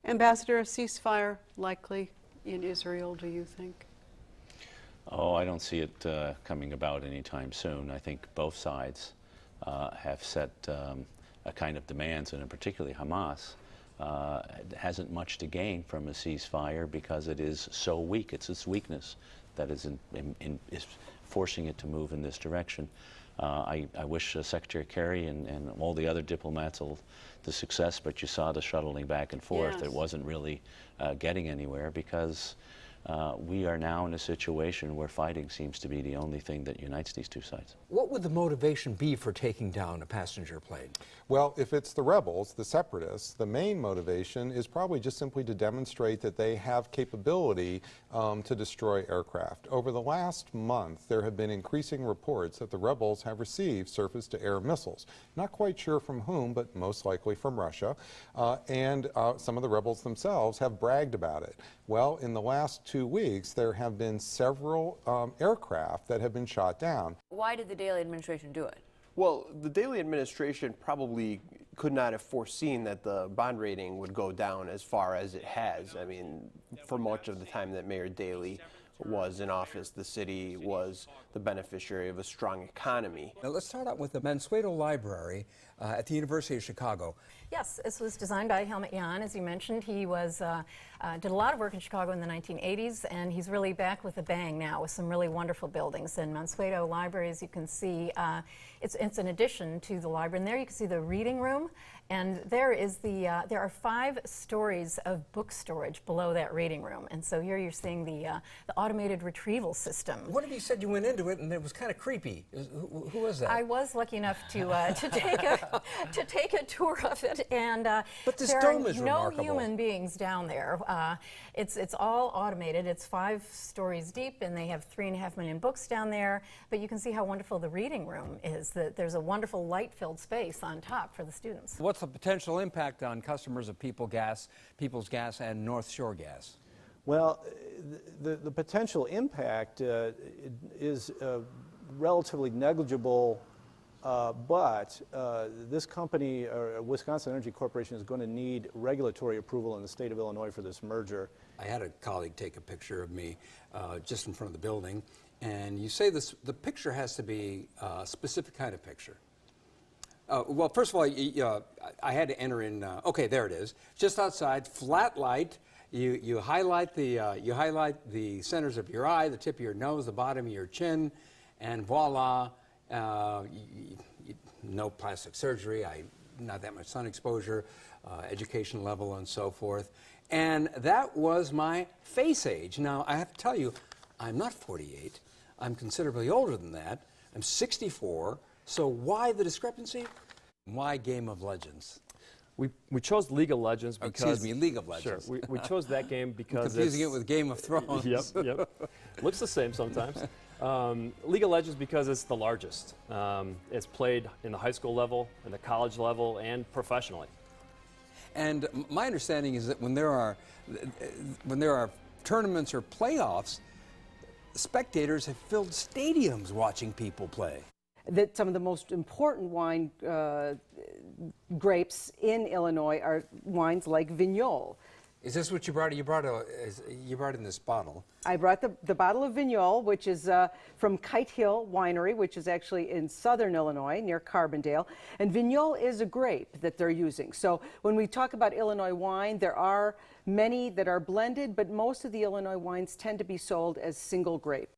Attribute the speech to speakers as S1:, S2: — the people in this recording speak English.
S1: Ambassador, a ceasefire likely in Israel, do you think?
S2: Oh, I don't see it coming about anytime soon. I think both sides have set a kind of demands, and in particularly Hamas hasn't much to gain from a ceasefire because it is so weak. It's its weakness that is forcing it to move in this direction. I wish Secretary Kerry and all the other diplomats the success, but you saw the shuttling back and forth.
S1: Yes.
S2: It wasn't really getting anywhere because we are now in a situation where fighting seems to be the only thing that unites these two sides.
S3: What would the motivation be for taking down a passenger plane?
S4: Well, if it's the rebels, the separatists, the main motivation is probably just simply to demonstrate that they have capability to destroy aircraft. Over the last month, there have been increasing reports that the rebels have received surface-to-air missiles. Not quite sure from whom, but most likely from Russia. And some of the rebels themselves have bragged about it. Well, in the last 2 weeks, there have been several aircraft that have been shot down.
S5: Why did the Daley administration do it?
S6: Well, the Daley administration probably could not have foreseen that the bond rating would go down as far as it has. I mean, for much of the time that Mayor Daley was in office, the city was the beneficiary of a strong economy.
S3: Now let's start out with the Mansueto Library at the University of Chicago.
S7: Yes, this was designed by Helmut Jahn, as you mentioned. He did a lot of work in Chicago in the 1980s, and he's really back with a bang now with some really wonderful buildings. And Mansueto Library, as you can see, it's an addition to the library. And there you can see the reading room, and there are 5 stories of book storage below that reading room. And so here you're seeing the automated retrieval system.
S3: What if you said you went into it and it was kind of creepy? Who was that?
S7: I was lucky enough to take a tour of it, and
S3: but this
S7: there
S3: dome
S7: are
S3: is
S7: no
S3: remarkable.
S7: human beings down there. It's all automated. It's 5 stories deep, and they have 3.5 million books down there. But you can see how wonderful the reading room is. That there's a wonderful light-filled space on top for the students.
S3: What's the potential impact on customers of People's Gas and North Shore Gas?
S8: Well, the potential impact is relatively negligible, but this company, Wisconsin Energy Corporation, is going to need regulatory approval in the state of Illinois for this merger.
S3: I had a colleague take a picture of me just in front of the building, and you say the picture has to be a specific kind of picture. Well, first of all, I had to enter in. Okay, there it is. Just outside, flat light. You highlight the centers of your eye, the tip of your nose, the bottom of your chin, and voila. No plastic surgery. Not that much sun exposure, education level, and so forth. And that was my face age. Now I have to tell you, I'm not 48. I'm considerably older than that. I'm 64. So why the discrepancy? Why Game of Legends?
S9: We chose League of Legends because...
S3: excuse me, League of Legends.
S9: Sure. We chose that game because
S3: confusing it with Game of Thrones.
S9: Yep. Looks the same sometimes. League of Legends because it's the largest. It's played in the high school level, in the college level, and professionally.
S3: And my understanding is that when there are tournaments or playoffs, spectators have filled stadiums watching people play.
S10: That some of the most important wine grapes in Illinois are wines like Vignoles.
S3: Is this what you brought? You brought in this bottle.
S10: I brought the bottle of Vignoles, which is from Kite Hill Winery, which is actually in southern Illinois, near Carbondale. And Vignoles is a grape that they're using. So when we talk about Illinois wine, there are many that are blended, but most of the Illinois wines tend to be sold as single grape.